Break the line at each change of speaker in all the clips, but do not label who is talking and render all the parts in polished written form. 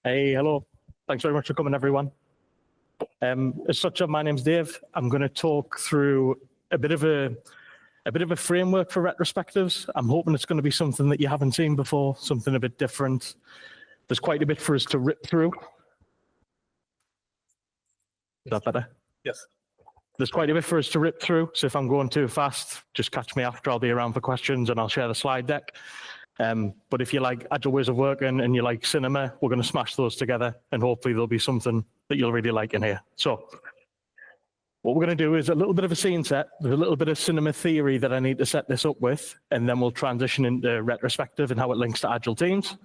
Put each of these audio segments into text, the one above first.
Hey, hello. Thanks very much for coming, everyone. As such, my name's Dave. I'm going to talk through a bit of a framework for retrospectives. I'm hoping it's going to be something that you haven't seen before, something a bit different. There's quite a bit for us to rip through. Is that better?
Yes.
There's quite a bit for us to rip through, so if I'm going too fast, just catch me after. I'll be around for questions and I'll share the slide deck. But if you like agile ways of working and you like cinema, we're going to smash those together and hopefully there'll be something that you'll really like in here. So what we're going to do is a little bit of a scene set. There's a little bit of cinema theory that I need to set this up with, and then we'll transition into retrospective and how it links to agile teams.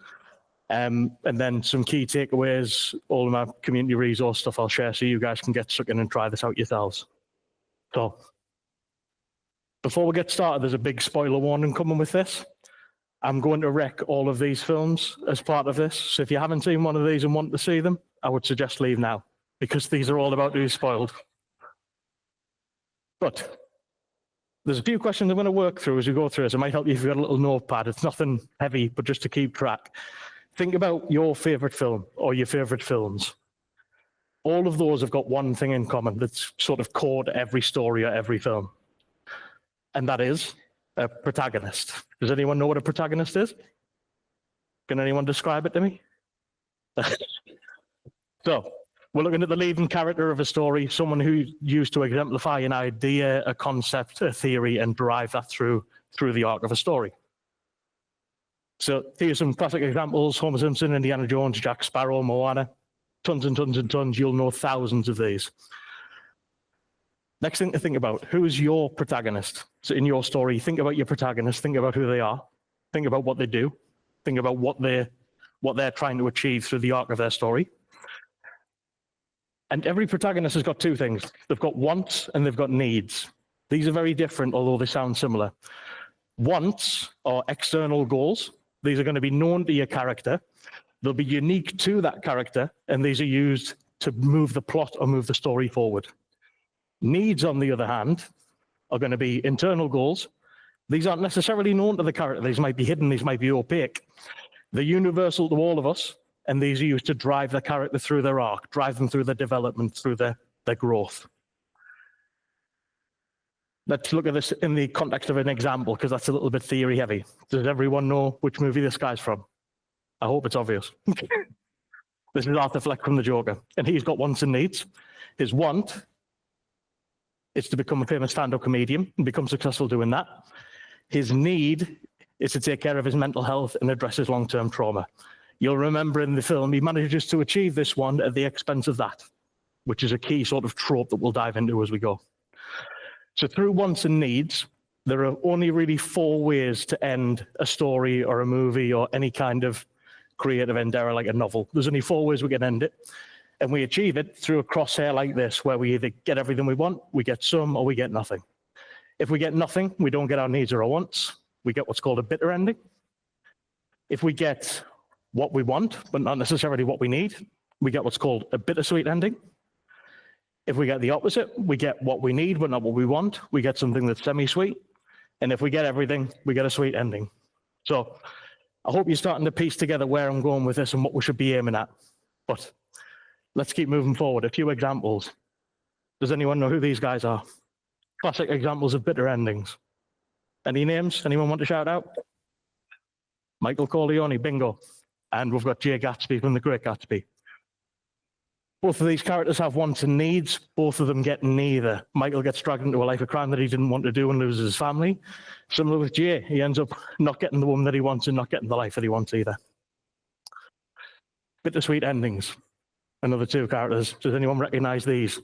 And then some key takeaways, all of my community resource stuff I'll share so you guys can get stuck in and try this out yourselves. So before we get started, there's a big spoiler warning coming with this. I'm going to wreck all of these films as part of this. So if you haven't seen one of these and want to see them, I would suggest leave now, because these are all about to be spoiled. But there's a few questions I'm going to work through as we go through this. It might help you if you've got a little notepad. It's nothing heavy, but just to keep track. Think about your favorite film or your favorite films. All of those have got one thing in common that's sort of core to every story or every film. And that is a protagonist. Does anyone know what a protagonist is? Can anyone describe it to me? So we're looking at the leading character of a story, someone who's used to exemplify an idea, a concept, a theory, and drive that through the arc of a story. So here's some classic examples: Homer Simpson, Indiana Jones, Jack Sparrow, Moana. Tons and tons and tons. You'll know thousands of these. Next thing to think about, who is your protagonist? So in your story, think about your protagonist, think about who they are, think about what they do, think about what they're trying to achieve through the arc of their story. And every protagonist has got two things. They've got wants and they've got needs. These are very different, although they sound similar. Wants are external goals. These are going to be known to your character. They'll be unique to that character, and these are used to move the plot or move the story forward. Needs, on the other hand, are going to be internal goals. These aren't necessarily known to the character. These might be hidden. These might be opaque. They're universal to all of us, and these are used to drive the character through their arc, drive them through their development, through their growth. Let's look at this in the context of an example, because that's a little bit theory heavy. Does everyone know which movie this guy's from? I hope it's obvious. This is Arthur Fleck from The Joker, and he's got wants and needs. His want is to become a famous stand-up comedian and become successful doing that. His need is to take care of his mental health and address his long-term trauma. You'll remember in the film, he manages to achieve this one at the expense of that, which is a key sort of trope that we'll dive into as we go. So through wants and needs, there are only really 4 ways to end a story or a movie or any kind of creative endeavor like a novel. There's only 4 ways we can end it. And we achieve it through a crosshair like this, where we either get everything we want, we get some, or we get nothing. If we get nothing, we don't get our needs or our wants. We get what's called a bitter ending. If we get what we want, but not necessarily what we need, we get what's called a bittersweet ending. If we get the opposite, we get what we need, but not what we want. We get something that's semi-sweet. And if we get everything, we get a sweet ending. So I hope you're starting to piece together where I'm going with this and what we should be aiming at. But let's keep moving forward. A few examples. Does anyone know who these guys are? Classic examples of bitter endings. Any names? Anyone want to shout out? Michael Corleone, bingo. And we've got Jay Gatsby from The Great Gatsby. Both of these characters have wants and needs. Both of them get neither. Michael gets dragged into a life of crime that he didn't want to do and loses his family. Similar with Jay. He ends up not getting the woman that he wants and not getting the life that he wants either. Bittersweet endings. Another 2 characters. Does anyone recognize these?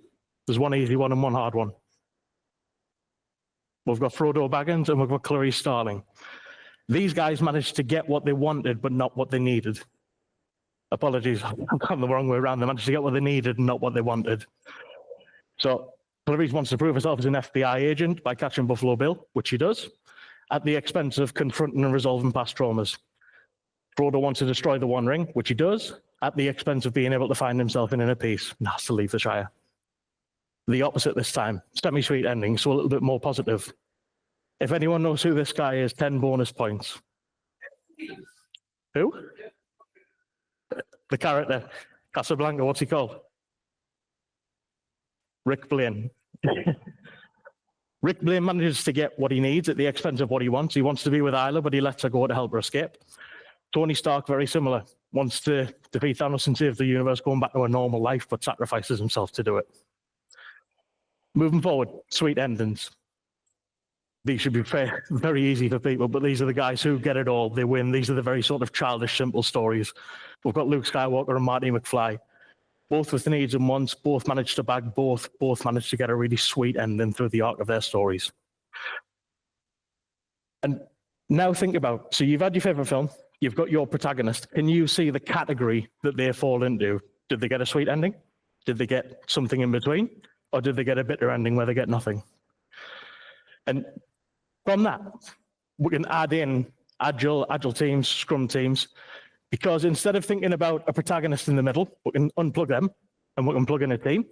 There's one easy one and one hard one. We've got Frodo Baggins and we've got Clarice Starling. These guys managed to get what they wanted, but not what they needed. Apologies, I've gone the wrong way around. They managed to get what they needed and not what they wanted. So Clarice wants to prove herself as an FBI agent by catching Buffalo Bill, which she does, at the expense of confronting and resolving past traumas. Frodo wants to destroy the One Ring, which he does, at the expense of being able to find himself in inner peace and has to leave the Shire. The opposite this time, semi-sweet ending, so a little bit more positive. If anyone knows who this guy is, 10 bonus points. Who? the character, Casablanca, what's he called? Rick Blaine. Rick Blaine manages to get what he needs at the expense of what he wants. He wants to be with Isla, but he lets her go to help her escape. Tony Stark, very similar, wants to defeat Thanos and save the universe, going back to a normal life, but sacrifices himself to do it. Moving forward, sweet endings. These should be very easy for people, but these are the guys who get it all. They win. These are the very sort of childish, simple stories. We've got Luke Skywalker and Marty McFly, both with the needs and wants, both managed to bag both managed to get a really sweet ending through the arc of their stories. And now think about, so you've had your favorite film, you've got your protagonist. Can you see the category that they fall into? Did they get a sweet ending? Did they get something in between? Or did they get a bitter ending where they get nothing? And from that, we can add in agile teams, scrum teams, because instead of thinking about a protagonist in the middle, we can unplug them and we can plug in a team.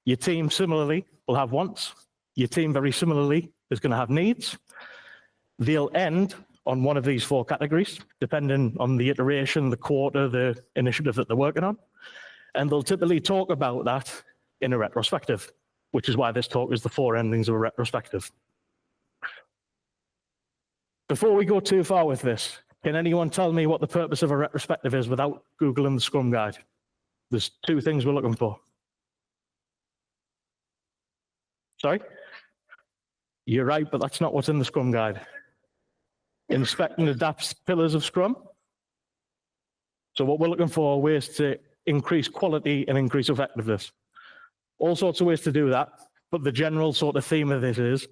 Your team similarly will have wants. Your team very similarly is going to have needs. They'll end on one of these four categories, depending on the iteration, the quarter, the initiative that they're working on. And they'll typically talk about that in a retrospective, which is why this talk is the four endings of a retrospective. Before we go too far with this, can anyone tell me what the purpose of a retrospective is without Googling the Scrum Guide? There's two things we're looking for. Sorry? You're right, but that's not what's in the Scrum Guide. Inspect and adapt pillars of Scrum. So what we're looking for are ways to increase quality and increase effectiveness. All sorts of ways to do that, but the general sort of theme of this is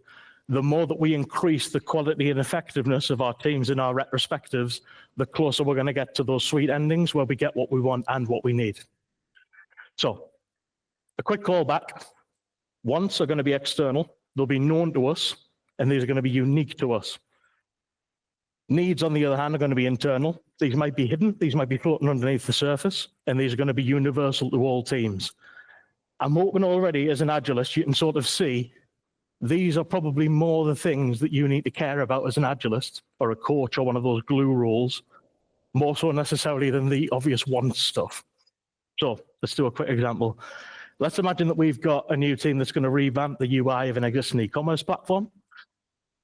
the more that we increase the quality and effectiveness of our teams in our retrospectives, the closer we're going to get to those sweet endings where we get what we want and what we need. So, a quick callback. Wants are going to be external. They'll be known to us, and these are going to be unique to us. Needs, on the other hand, are going to be internal. These might be hidden. These might be floating underneath the surface, and these are going to be universal to all teams. I'm hoping already, as an Agilist, you can sort of see these are probably more the things that you need to care about as an Agilist or a coach or one of those glue rules, more so necessarily than the obvious want stuff. So let's do a quick example. Let's imagine that we've got a new team that's going to revamp the UI of an existing e-commerce platform.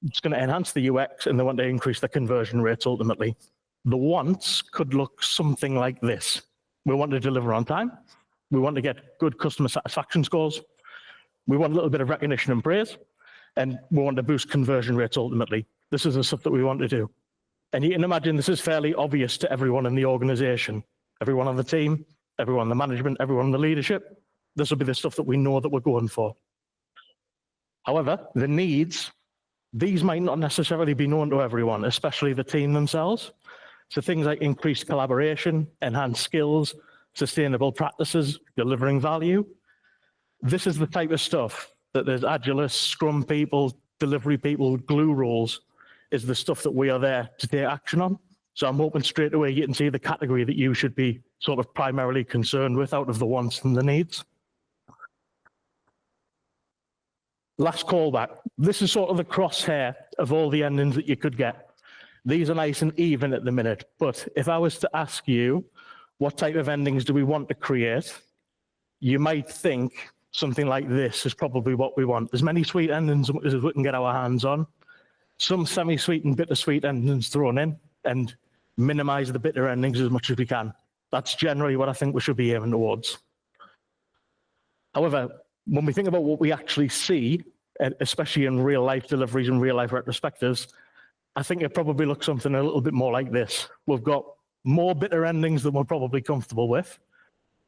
It's going to enhance the UX and they want to increase the conversion rates ultimately. The wants could look something like this. We want to deliver on time. We want to get good customer satisfaction scores. We want a little bit of recognition and praise, and we want to boost conversion rates ultimately. This is the stuff that we want to do. And you can imagine this is fairly obvious to everyone in the organization, everyone on the team, everyone in the management, everyone in the leadership. This will be the stuff that we know that we're going for. However, the needs, these might not necessarily be known to everyone, especially the team themselves. So things like increased collaboration, enhanced skills, sustainable practices, delivering value. This is the type of stuff that there's Agilists, Scrum people, delivery people, glue rules, is the stuff that we are there to take action on. So I'm hoping straight away you can see the category that you should be sort of primarily concerned with out of the wants and the needs. Last callback. This is sort of the crosshair of all the endings that you could get. These are nice and even at the minute, but if I was to ask you, what type of endings do we want to create? You might think something like this is probably what we want. As many sweet endings as we can get our hands on, some semi-sweet and bittersweet endings thrown in, and minimize the bitter endings as much as we can. That's generally what I think we should be aiming towards. However, when we think about what we actually see, especially in real life deliveries and real life retrospectives, I think it probably looks something a little bit more like this. We've got more bitter endings than we're probably comfortable with.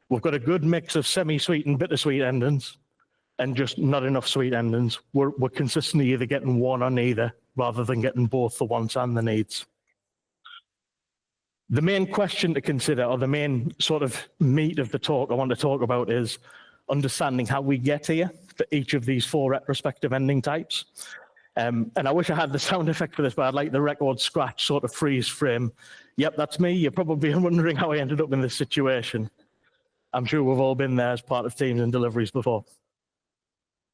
We've got a good mix of semi-sweet and bittersweet endings, and just not enough sweet endings. We're consistently either getting one or neither, rather than getting both the wants and the needs. The main question to consider, or the main sort of meat of the talk I want to talk about, is understanding how we get here for each of these four retrospective ending types. And I wish I had the sound effect for this, but I'd like the record scratch sort of freeze frame. Yep, that's me. You're probably wondering how I ended up in this situation. I'm sure we've all been there as part of teams and deliveries before.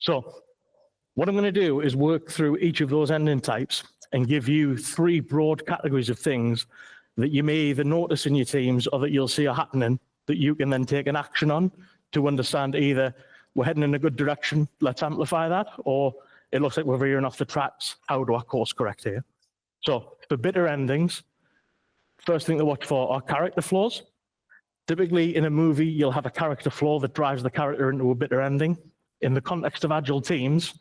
So what I'm going to do is work through each of those ending types and give you three broad categories of things that you may either notice in your teams or that you'll see are happening that you can then take an action on to understand either we're heading in a good direction, let's amplify that, or it looks like we're veering off the tracks, how do I course correct here? So for bitter endings, first thing to watch for are character flaws. Typically in a movie, you'll have a character flaw that drives the character into a bitter ending. In the context of Agile teams,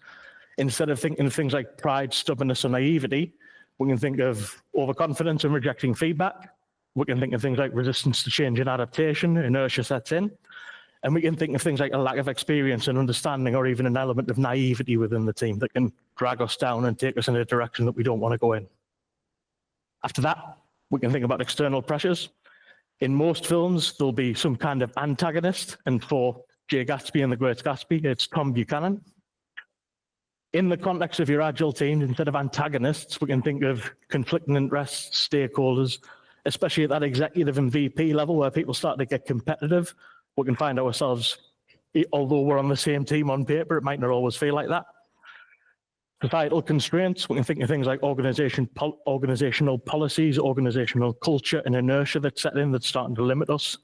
instead of thinking of things like pride, stubbornness, or naivety, we can think of overconfidence and rejecting feedback. We can think of things like resistance to change and adaptation, inertia sets in. And we can think of things like a lack of experience and understanding, or even an element of naivety within the team that can drag us down and take us in a direction that we don't want to go in. After that, we can think about external pressures. In most films, there'll be some kind of antagonist, and for Jay Gatsby and the Great Gatsby, it's Tom Buchanan. In the context of your Agile teams, instead of antagonists, we can think of conflicting interests, stakeholders, especially at that executive and VP level where people start to get competitive. We can find ourselves, although we're on the same team on paper, it might not always feel like that. Societal constraints, we can think of things like organizational policies, organizational culture, and inertia that's set in that's starting to limit us,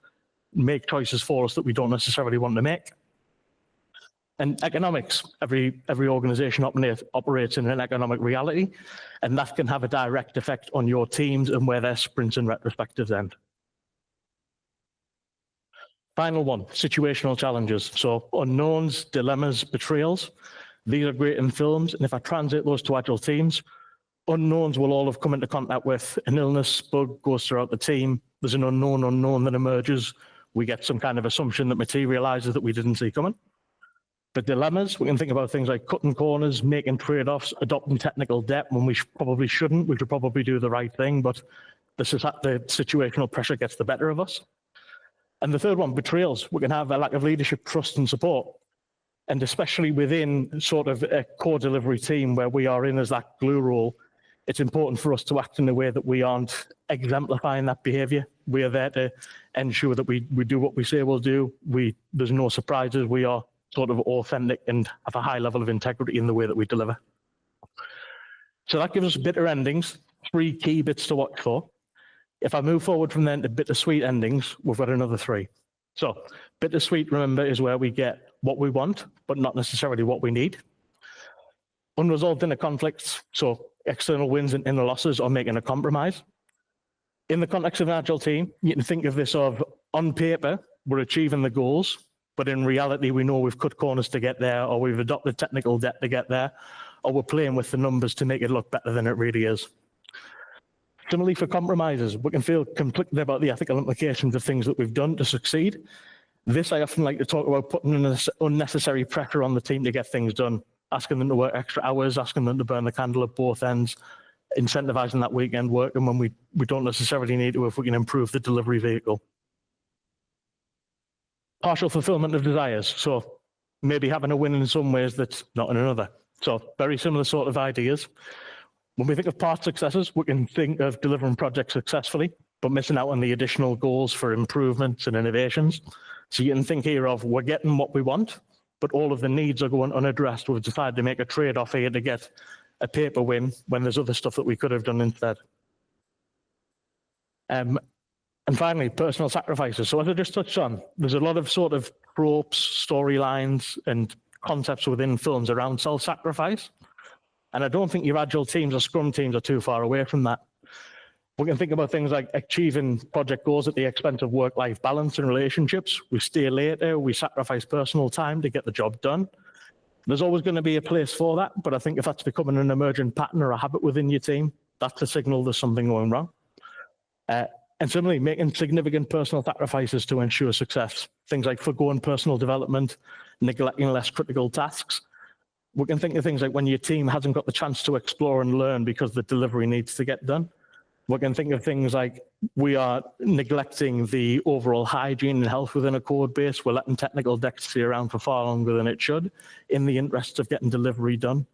make choices for us that we don't necessarily want to make. And economics, every organization operates in an economic reality, and that can have a direct effect on your teams and where their sprints and retrospectives end. Final one, situational challenges. So unknowns, dilemmas, betrayals. These are great in films, and if I translate those to Agile teams, unknowns will all have come into contact with an illness, bug goes throughout the team, there's an unknown that emerges, we get some kind of assumption that materializes that we didn't see coming. The dilemmas, we can think about things like cutting corners, making trade-offs, adopting technical debt when we probably shouldn't. We should probably do the right thing, but the situational pressure gets the better of us. And the third one, betrayals. We can have a lack of leadership, trust, and support. And especially within sort of a core delivery team where we are in as that glue role, it's important for us to act in a way that we aren't exemplifying that behavior. We are there to ensure that we do what we say we'll do. There's no surprises. We are sort of authentic and have a high level of integrity in the way that we deliver. So that gives us bitter endings, 3 key bits to watch for. If I move forward from then to bittersweet endings, we've got another 3. So bittersweet, remember, is where we get what we want, but not necessarily what we need. Unresolved inner conflicts, so external wins and inner losses, or making a compromise. In the context of an Agile team, you can think of this of, on paper, we're achieving the goals, but in reality, we know we've cut corners to get there, or we've adopted technical debt to get there, or we're playing with the numbers to make it look better than it really is. Similarly, for compromises, we can feel conflicted about the ethical implications of things that we've done to succeed. This, I often like to talk about putting unnecessary pressure on the team to get things done, asking them to work extra hours, asking them to burn the candle at both ends, incentivizing that weekend work, and when we don't necessarily need to if we can improve the delivery vehicle. Partial fulfillment of desires, so maybe having a win in some ways that's not in another. So very similar sort of ideas. When we think of past successes, we can think of delivering projects successfully, but missing out on the additional goals for improvements and innovations. So you can think here of, we're getting what we want, but all of the needs are going unaddressed. We've decided to make a trade-off here to get a paper win when there's other stuff that we could have done instead. And finally, personal sacrifices. So as I just touched on, there's a lot of sort of tropes, storylines, and concepts within films around self-sacrifice. And I don't think your Agile teams or Scrum teams are too far away from that. We can think about things like achieving project goals at the expense of work-life balance and relationships. We stay later, we sacrifice personal time to get the job done. There's always going to be a place for that, but I think if that's becoming an emergent pattern or a habit within your team, that's a signal there's something going wrong. And similarly, making significant personal sacrifices to ensure success. Things like forgoing personal development, neglecting less critical tasks. We can think of things like when your team hasn't got the chance to explore and learn because the delivery needs to get done. We can think of things like we are neglecting the overall hygiene and health within a code base. We're letting technical debt stay around for far longer than it should in the interest of getting delivery done.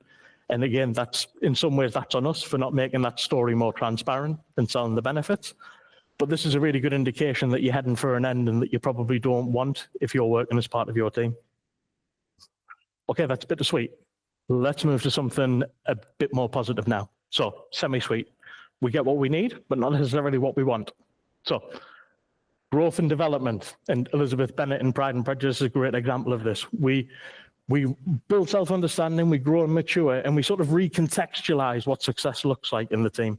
And again, that's in some ways that's on us for not making that story more transparent and selling the benefits. But this is a really good indication that you're heading for an end and that you probably don't want if you're working as part of your team. Okay, that's bittersweet. Let's move to something a bit more positive now. So, semi-sweet. We get what we need, but not necessarily what we want. So growth and development, and Elizabeth Bennet in Pride and Prejudice is a great example of this. We build self-understanding, we grow and mature, and we sort of recontextualize what success looks like in the team.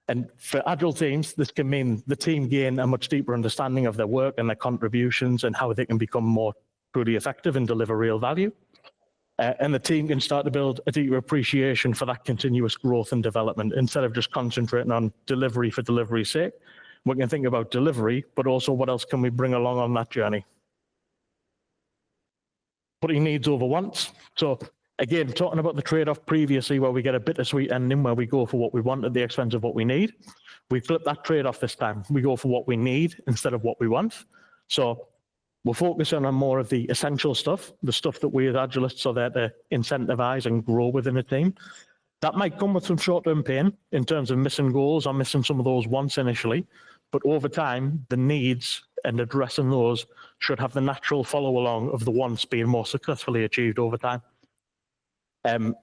And for Agile teams, this can mean the team gain a much deeper understanding of their work and their contributions and how they can become more truly effective and deliver real value. And the team can start to build a deeper appreciation for that continuous growth and development instead of just concentrating on delivery for delivery's sake. We can think about delivery, but also what else can we bring along on that journey? Putting needs over wants. So again, talking about the trade-off previously where we get a bittersweet ending where we go for what we want at the expense of what we need. We flip that trade-off this time. We go for what we need instead of what we want. So we're focusing on more of the essential stuff, the stuff that we as Agilists are there to incentivize and grow within a team. That might come with some short-term pain in terms of missing goals or missing some of those wants initially, but over time, the needs and addressing those should have the natural follow-along of the wants being more successfully achieved over time. And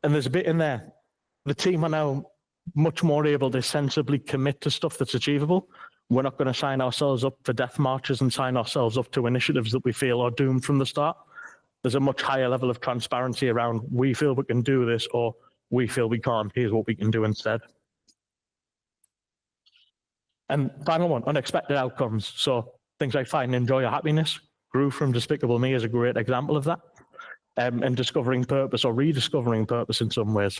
there's a bit in there. The team are now much more able to sensibly commit to stuff that's achievable. We're not going to sign ourselves up for death marches and sign ourselves up to initiatives that we feel are doomed from the start. There's a much higher level of transparency around we feel we can do this or we feel we can't. Here's what we can do instead. And final one, unexpected outcomes. So things like find and enjoy or happiness grew from Despicable Me is a great example of that. And discovering purpose or rediscovering purpose in some ways.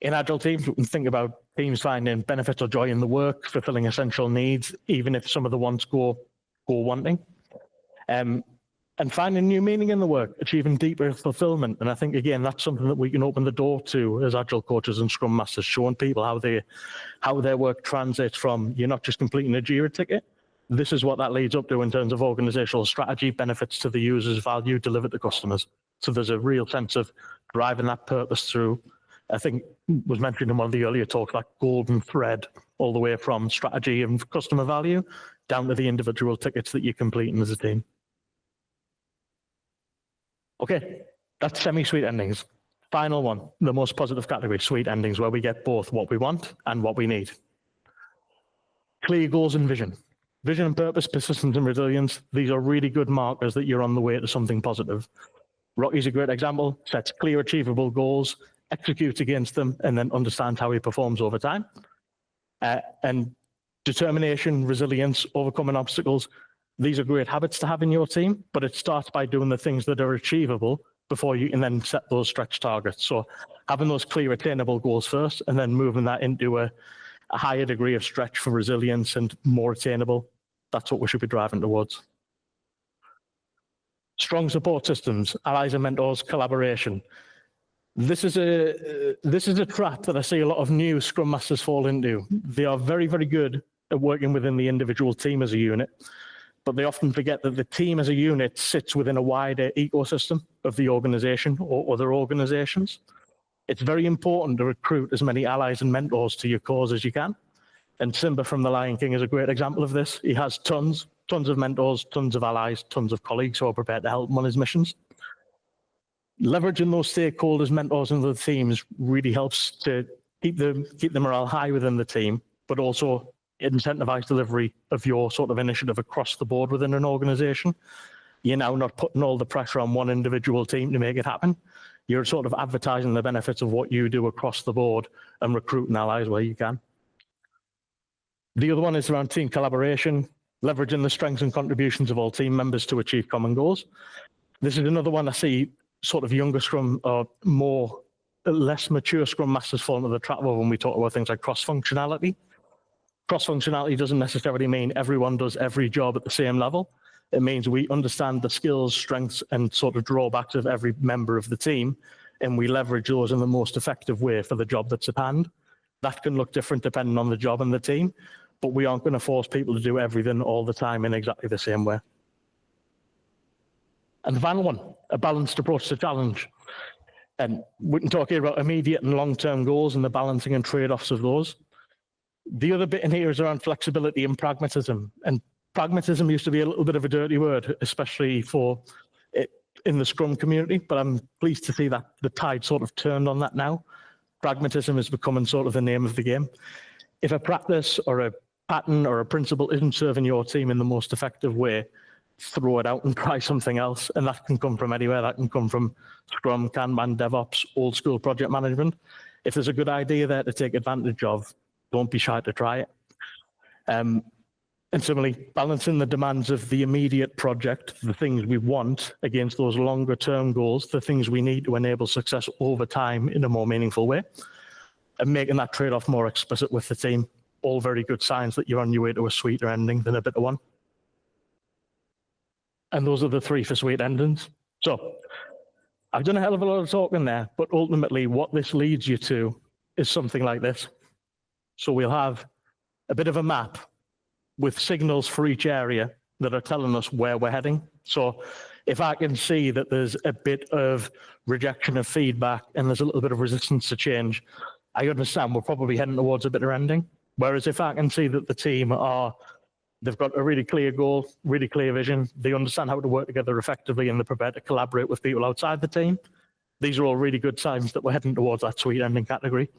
In Agile teams, we can think about teams finding benefit or joy in the work, fulfilling essential needs, even if some of the wants go wanting. And finding new meaning in the work, achieving deeper fulfillment. And I think, again, that's something that we can open the door to as Agile coaches and Scrum Masters, showing people how their work translates from you're not just completing a JIRA ticket. This is what that leads up to in terms of organizational strategy, benefits to the users, value delivered to customers. So there's a real sense of driving that purpose through. I think was mentioned in one of the earlier talks, that golden thread all the way from strategy and customer value down to the individual tickets that you're completing as a team. Okay, that's semi-sweet endings. Final one, the most positive category, sweet endings, where we get both what we want and what we need. Clear goals and vision. Vision and purpose, persistence and resilience, these are really good markers that you're on the way to something positive. Rocky's a great example, sets clear, achievable goals, executes against them, and then understands how he performs over time. And determination, resilience, overcoming obstacles, these are great habits to have in your team, but it starts by doing the things that are achievable before you can then set those stretch targets. So having those clear, attainable goals first, and then moving that into a higher degree of stretch for resilience and more attainable, that's what we should be driving towards. Strong support systems, allies and mentors, collaboration. This is a trap that I see a lot of new Scrum Masters fall into. They are very, very good at working within the individual team as a unit, but they often forget that the team as a unit sits within a wider ecosystem of the organization or other organizations. It's very important to recruit as many allies and mentors to your cause as you can. And Simba from The Lion King is a great example of this. He has tons of mentors, tons of allies, tons of colleagues who are prepared to help him on his missions. Leveraging those stakeholders, mentors, and other teams really helps to keep the morale high within the team, but also incentivize delivery of your sort of initiative across the board within an organization. You're now not putting all the pressure on one individual team to make it happen. You're sort of advertising the benefits of what you do across the board and recruiting allies where you can. The other one is around team collaboration, leveraging the strengths and contributions of all team members to achieve common goals. This is another one I see sort of younger Scrum or less mature Scrum Masters fall into the trap of when we talk about things like cross-functionality. Cross-functionality doesn't necessarily mean everyone does every job at the same level. It means we understand the skills, strengths, and sort of drawbacks of every member of the team, and we leverage those in the most effective way for the job that's at hand. That can look different depending on the job and the team, but we aren't going to force people to do everything all the time in exactly the same way. And the final one, a balanced approach to challenge. And we can talk here about immediate and long-term goals and the balancing and trade-offs of those. The other bit in here is around flexibility and pragmatism. And pragmatism used to be a little bit of a dirty word, especially for it in the Scrum community, but I'm pleased to see that the tide sort of turned on that now. Pragmatism is becoming sort of the name of the game. If a practice or a pattern or a principle isn't serving your team in the most effective way, throw it out and try something else. And that can come from anywhere. That can come from Scrum, Kanban, DevOps, old school project management. If there's a good idea there to take advantage of, don't be shy to try it. And similarly, balancing the demands of the immediate project, the things we want, against those longer term goals, the things we need to enable success over time in a more meaningful way, and making that trade-off more explicit with the team. All very good signs that you're on your way to a sweeter ending than a bitter one. And those are the 3 for sweet endings. So I've done a hell of a lot of talking there, but ultimately what this leads you to is something like this. So we'll have a bit of a map with signals for each area that are telling us where we're heading. So if I can see that there's a bit of rejection of feedback and there's a little bit of resistance to change, I understand we're probably heading towards a bitter ending. Whereas if I can see that the team they've got a really clear goal, really clear vision, they understand how to work together effectively, and they're prepared to collaborate with people outside the team, these are all really good signs that we're heading towards that sweet ending category.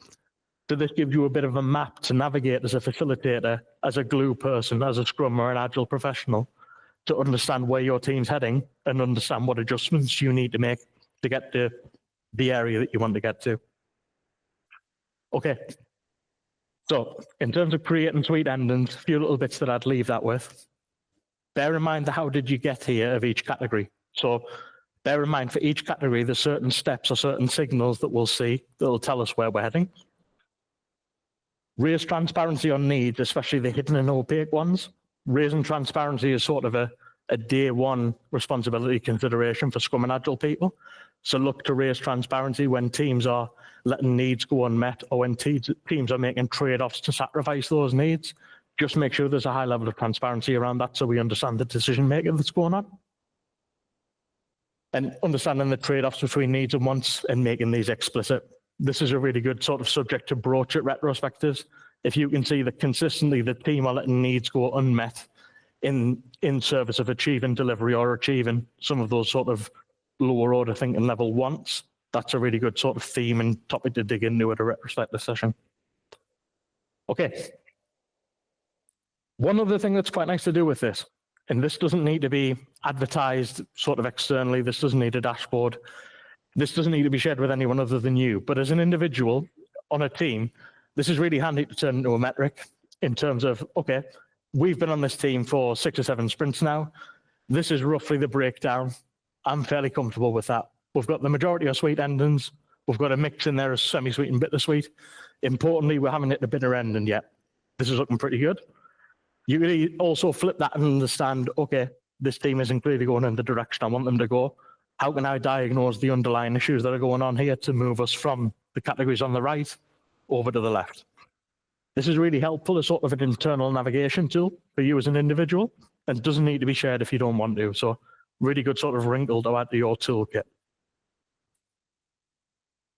So this gives you a bit of a map to navigate as a facilitator, as a glue person, as a Scrum or an Agile professional, to understand where your team's heading and understand what adjustments you need to make to get to the area that you want to get to. Okay. So in terms of creating sweet endings, a few little bits that I'd leave that with. Bear in mind the how did you get here of each category. So bear in mind for each category, there's certain steps or certain signals that we'll see that will tell us where we're heading. Raise transparency on needs, especially the hidden and opaque ones. Raising transparency is sort of a day one responsibility consideration for Scrum and Agile people. So look to raise transparency when teams are letting needs go unmet, or when teams are making trade-offs to sacrifice those needs. Just make sure there's a high level of transparency around that so we understand the decision-making that's going on. And understanding the trade-offs between needs and wants and making these explicit. This is a really good sort of subject to broach at retrospectives. If you can see that consistently the team are letting needs go unmet in service of achieving delivery or achieving some of those sort of lower order thinking level wants, that's a really good sort of theme and topic to dig into at a retrospective session. Okay. One other thing that's quite nice to do with this, and this doesn't need to be advertised sort of externally, this doesn't need a dashboard, this doesn't need to be shared with anyone other than you, but as an individual on a team, this is really handy to turn into a metric in terms of, okay, we've been on this team for 6 or 7 sprints now. This is roughly the breakdown. I'm fairly comfortable with that. We've got the majority of sweet endings. We've got a mix in there of semi-sweet and bittersweet. Importantly, we haven't hit the bitter ending yet. This is looking pretty good. You can also flip that and understand, okay, this team isn't clearly going in the direction I want them to go. How can I diagnose the underlying issues that are going on here to move us from the categories on the right over to the left? This is really helpful as sort of an internal navigation tool for you as an individual, and doesn't need to be shared if you don't want to. So really good sort of wrinkle to add to your toolkit.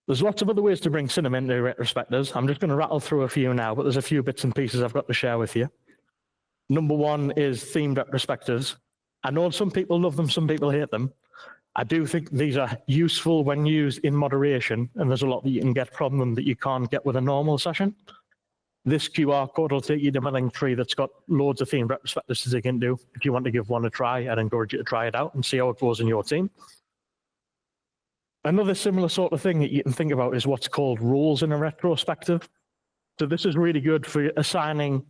There's lots of other ways to bring cinema into retrospectives. I'm just going to rattle through a few now, but there's a few bits and pieces I've got to share with you. Number one is themed retrospectives. I know some people love them, some people hate them. I do think these are useful when used in moderation, and there's a lot that you can get from them that you can't get with a normal session. This QR code will take you to my link tree that's got loads of themed retrospectives to dig into. If you want to give one a try, I'd encourage you to try it out and see how it goes in your team. Another similar sort of thing that you can think about is what's called roles in a retrospective. So this is really good for assigning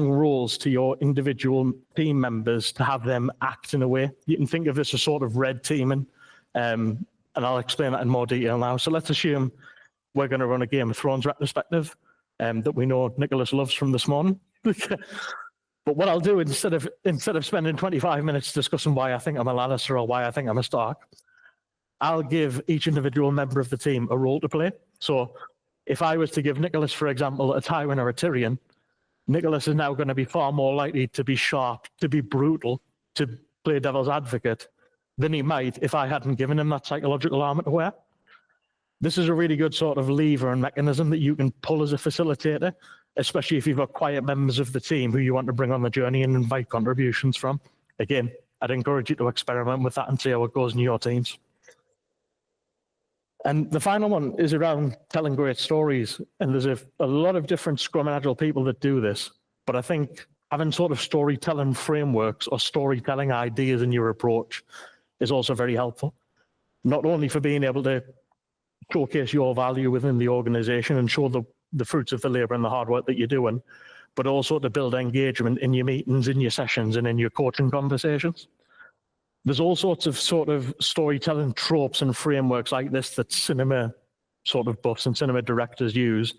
roles to your individual team members to have them act in a way. You can think of this as sort of red teaming, and I'll explain that in more detail now. So let's assume we're going to run a Game of Thrones retrospective that we know Nicholas loves from this morning. But what I'll do instead of spending 25 minutes discussing why I think I'm a Lannister or why I think I'm a Stark, I'll give each individual member of the team a role to play. So if I was to give Nicholas, for example, a Tywin or a Tyrion, Nicholas is now going to be far more likely to be sharp, to be brutal, to play devil's advocate than he might if I hadn't given him that psychological armor to wear. This is a really good sort of lever and mechanism that you can pull as a facilitator, especially if you've got quiet members of the team who you want to bring on the journey and invite contributions from. Again, I'd encourage you to experiment with that and see how it goes in your teams. And the final one is around telling great stories. And there's a lot of different Scrum and Agile people that do this. But I think having sort of storytelling frameworks or storytelling ideas in your approach is also very helpful. Not only for being able to showcase your value within the organization and show the fruits of the labor and the hard work that you're doing, but also to build engagement in your meetings, in your sessions, and in your coaching conversations. There's all sorts of storytelling tropes and frameworks like this that cinema sort of buffs and cinema directors use.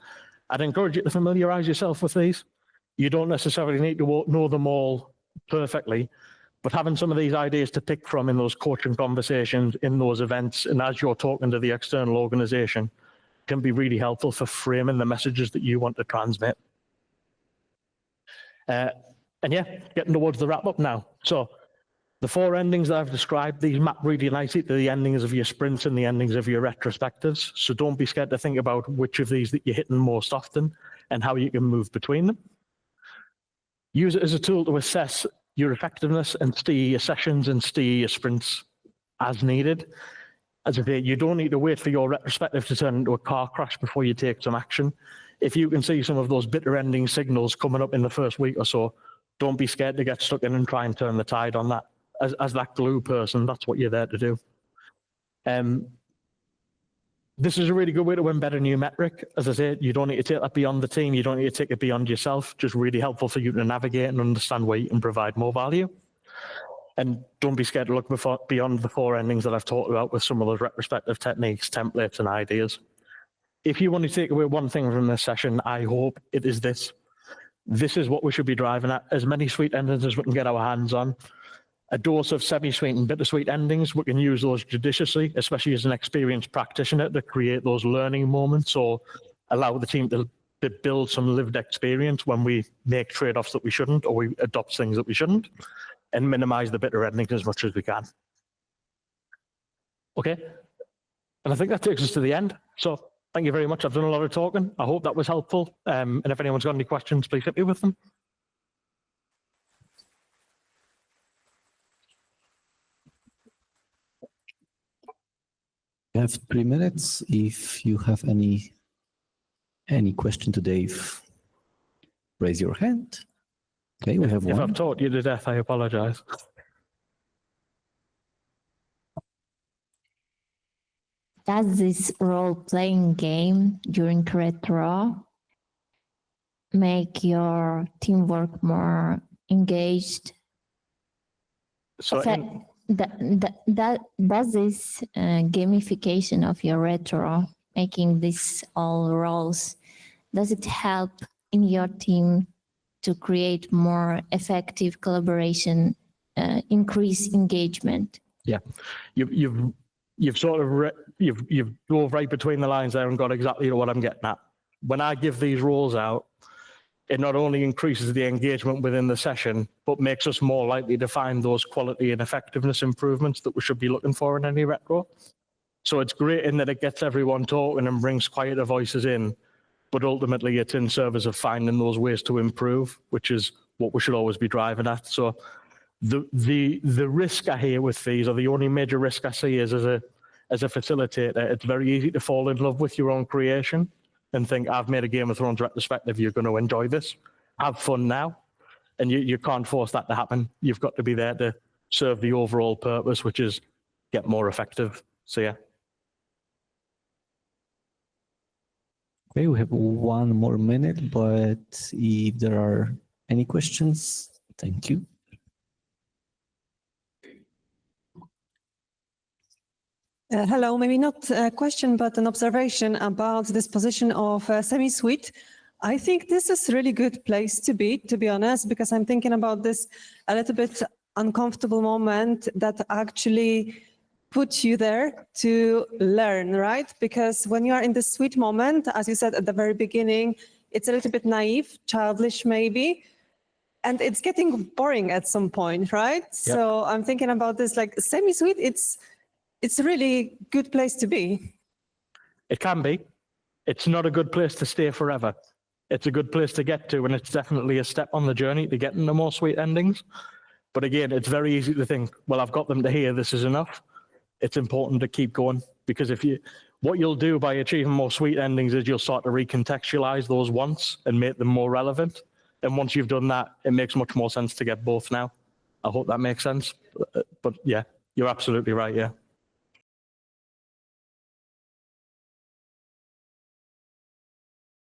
I'd encourage you to familiarize yourself with these. You don't necessarily need to know them all perfectly, but having some of these ideas to pick from in those coaching conversations, in those events, and as you're talking to the external organization, can be really helpful for framing the messages that you want to transmit. And yeah, getting towards the wrap up now. So the 4 endings that I've described, these map really nicely to the endings of your sprints and the endings of your retrospectives. So don't be scared to think about which of these that you're hitting most often and how you can move between them. Use it as a tool to assess your effectiveness and steer your sessions and steer your sprints as needed. As I say, you don't need to wait for your retrospective to turn into a car crash before you take some action. If you can see some of those bitter ending signals coming up in the first week or so, don't be scared to get stuck in and try and turn the tide on that. As that glue person, that's what you're there to do. This is a really good way to embed a new metric. As I say, you don't need to take that beyond the team. You don't need to take it beyond yourself. Just really helpful for you to navigate and understand where you can provide more value. And don't be scared to look beyond the 4 endings that I've talked about with some of those retrospective techniques, templates, and ideas. If you want to take away one thing from this session, I hope it is this. This is what we should be driving at. As many sweet endings as we can get our hands on. A dose of semi-sweet and bittersweet endings, we can use those judiciously, especially as an experienced practitioner, to create those learning moments or allow the team to build some lived experience when we make trade-offs that we shouldn't or we adopt things that we shouldn't, and minimize the bitter endings as much as we can. Okay, and I think that takes us to the end. So thank you very much. I've done a lot of talking. I hope that was helpful. And if anyone's got any questions, please hit me with them.
You have 3 minutes. If you have any question to Dave, raise your hand. Okay, we have one.
If I've taught you to death, I apologize.
Does this role-playing game during retro make your teamwork more engaged?
So
does this gamification of your retro, making this all roles, does it help in your team to create more effective collaboration, increase engagement?
Yeah, you've sort of you've drove right between the lines there and got exactly what I'm getting at. When I give these roles out, it not only increases the engagement within the session, but makes us more likely to find those quality and effectiveness improvements that we should be looking for in any retro. So it's great in that it gets everyone talking and brings quieter voices in, but ultimately it's in service of finding those ways to improve, which is what we should always be driving at. So the risk I hear with these, or the only major risk I see is as a facilitator, it's very easy to fall in love with your own creation and think, I've made a Game of Thrones retrospective, you're going to enjoy this. Have fun now. And you can't force that to happen. You've got to be there to serve the overall purpose, which is get more effective. So yeah.
Okay, we have 1 more minute, but if there are any questions, thank you.
Hello, maybe not a question, but an observation about this position of semi-suite. I think this is a really good place to be honest, because I'm thinking about this a little bit uncomfortable moment that actually put you there to learn, right? Because when you are in the sweet moment, as you said at the very beginning, it's a little bit naive, childish maybe, and it's getting boring at some point, right? Yep. So I'm thinking about this like semi-suite, it's a really good place to be.
It can be. It's not a good place to stay forever. It's a good place to get to, and it's definitely a step on the journey to getting the more sweet endings. But again, it's very easy to think, well, I've got them to here, this is enough. It's important to keep going, because What you'll do by achieving more sweet endings is you'll start to recontextualize those wants and make them more relevant. And once you've done that, it makes much more sense to get both now. I hope that makes sense. But yeah, you're absolutely right, yeah.